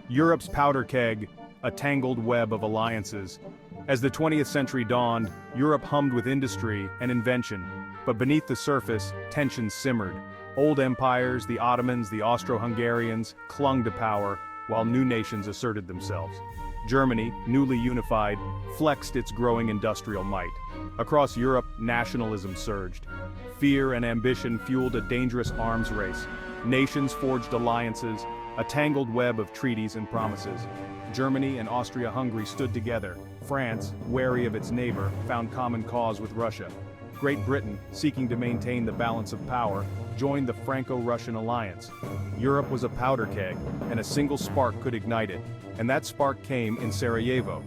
Europe's powder keg, a tangled web of alliances. As the 20th century dawned, Europe hummed with industry and invention, but beneath the surface, tensions simmered. Old empires, the Ottomans, the Austro-Hungarians, clung to power, while new nations asserted themselves. Germany, newly unified, flexed its growing industrial might. Across Europe, nationalism surged. Fear and ambition fueled a dangerous arms race. Nations forged alliances, a tangled web of treaties and promises. Germany and Austria-Hungary stood together. France, wary of its neighbor, found common cause with Russia. Great Britain, seeking to maintain the balance of power, joined the Franco-Russian alliance. Europe was a powder keg, and a single spark could ignite it, and that spark came in Sarajevo.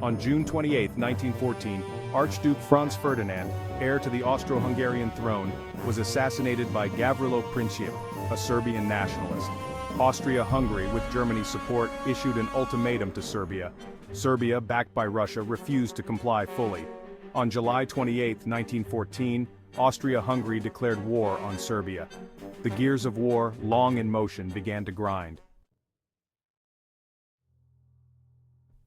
On June 28, 1914, Archduke Franz Ferdinand, heir to the Austro-Hungarian throne, was assassinated by Gavrilo Princip, a Serbian nationalist. Austria-Hungary, with Germany's support, issued an ultimatum to Serbia. Serbia, backed by Russia, refused to comply fully. On July 28, 1914, Austria-Hungary declared war on Serbia. The gears of war, long in motion, began to grind.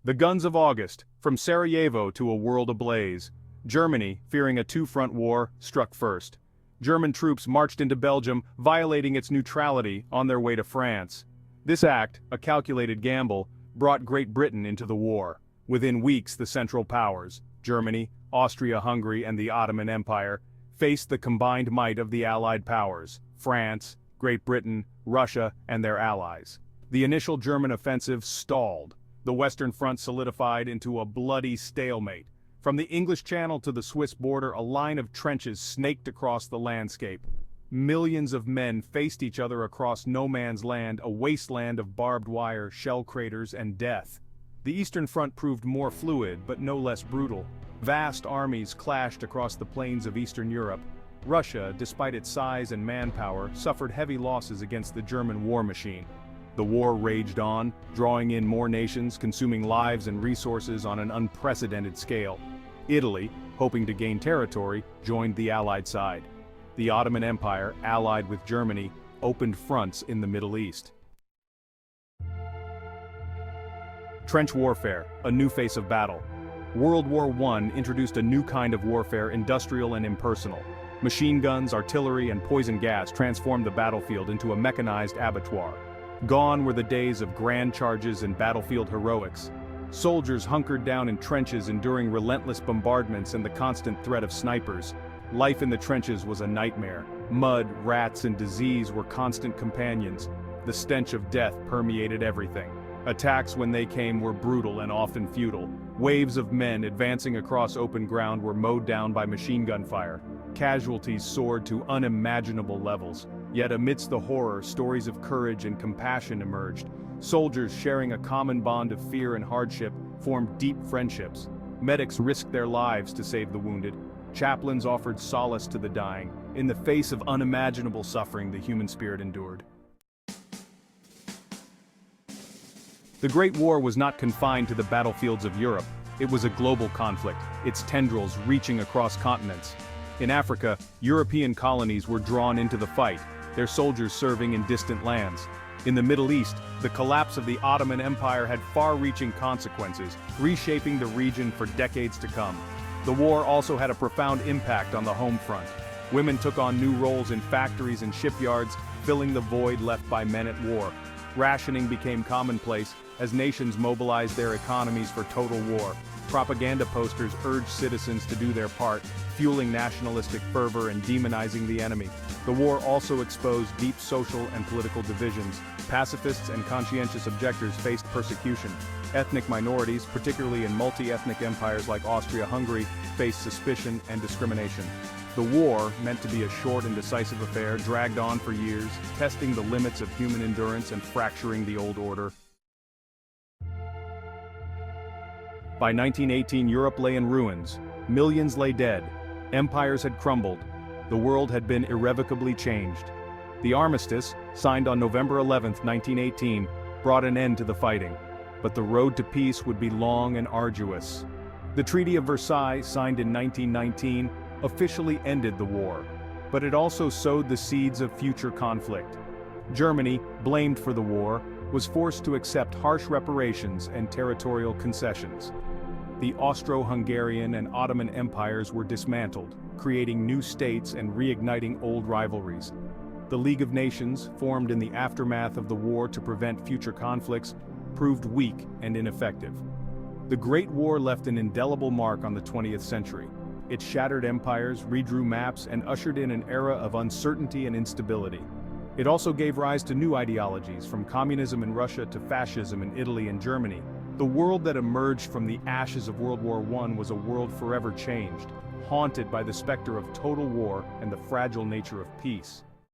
The guns of August, from Sarajevo to a world ablaze. Germany, fearing a two-front war, struck first. German troops marched into Belgium, violating its neutrality on their way to France. This act, a calculated gamble, brought Great Britain into the war. Within weeks, the Central Powers, Germany, Austria-Hungary, and the Ottoman Empire, faced the combined might of the Allied powers, France, Great Britain, Russia, and their allies. The initial German offensive stalled. The Western Front solidified into a bloody stalemate. From the English Channel to the Swiss border, a line of trenches snaked across the landscape. Millions of men faced each other across no man's land, a wasteland of barbed wire, shell craters, and death. The Eastern Front proved more fluid, but no less brutal. Vast armies clashed across the plains of Eastern Europe. Russia, despite its size and manpower, suffered heavy losses against the German war machine. The war raged on, drawing in more nations, consuming lives and resources on an unprecedented scale. Italy, hoping to gain territory, joined the Allied side. The Ottoman Empire, allied with Germany, opened fronts in the Middle East. Trench warfare, a new face of battle. World War I introduced a new kind of warfare, industrial and impersonal. Machine guns, artillery, and poison gas transformed the battlefield into a mechanized abattoir. Gone were the days of grand charges and battlefield heroics. Soldiers hunkered down in trenches, enduring relentless bombardments and the constant threat of snipers. Life in the trenches was a nightmare. Mud, rats, and disease were constant companions. The stench of death permeated everything. Attacks, when they came, were brutal and often futile. Waves of men advancing across open ground were mowed down by machine gun fire. Casualties soared to unimaginable levels. Yet amidst the horror, stories of courage and compassion emerged. Soldiers, sharing a common bond of fear and hardship, formed deep friendships. Medics risked their lives to save the wounded. Chaplains offered solace to the dying. In the face of unimaginable suffering, the human spirit endured. The Great War was not confined to the battlefields of Europe. It was a global conflict, its tendrils reaching across continents. In Africa, European colonies were drawn into the fight, their soldiers serving in distant lands. In the Middle East, the collapse of the Ottoman Empire had far-reaching consequences, reshaping the region for decades to come. The war also had a profound impact on the home front. Women took on new roles in factories and shipyards, filling the void left by men at war. Rationing became commonplace as nations mobilized their economies for total war. Propaganda posters urged citizens to do their part, fueling nationalistic fervor and demonizing the enemy. The war also exposed deep social and political divisions. Pacifists and conscientious objectors faced persecution. Ethnic minorities, particularly in multi-ethnic empires like Austria-Hungary, faced suspicion and discrimination. The war, meant to be a short and decisive affair, dragged on for years, testing the limits of human endurance and fracturing the old order. By 1918, Europe lay in ruins. Millions lay dead. Empires had crumbled. The world had been irrevocably changed. The armistice, signed on November 11, 1918, brought an end to the fighting. But the road to peace would be long and arduous. The Treaty of Versailles, signed in 1919, officially ended the war, but it also sowed the seeds of future conflict. Germany, blamed for the war, was forced to accept harsh reparations and territorial concessions. The Austro-Hungarian and Ottoman empires were dismantled, creating new states and reigniting old rivalries. The League of Nations, formed in the aftermath of the war to prevent future conflicts, proved weak and ineffective. The Great War left an indelible mark on the 20th century. It shattered empires, redrew maps, and ushered in an era of uncertainty and instability. It also gave rise to new ideologies, from communism in Russia to fascism in Italy and Germany. The world that emerged from the ashes of World War I was a world forever changed, haunted by the specter of total war and the fragile nature of peace.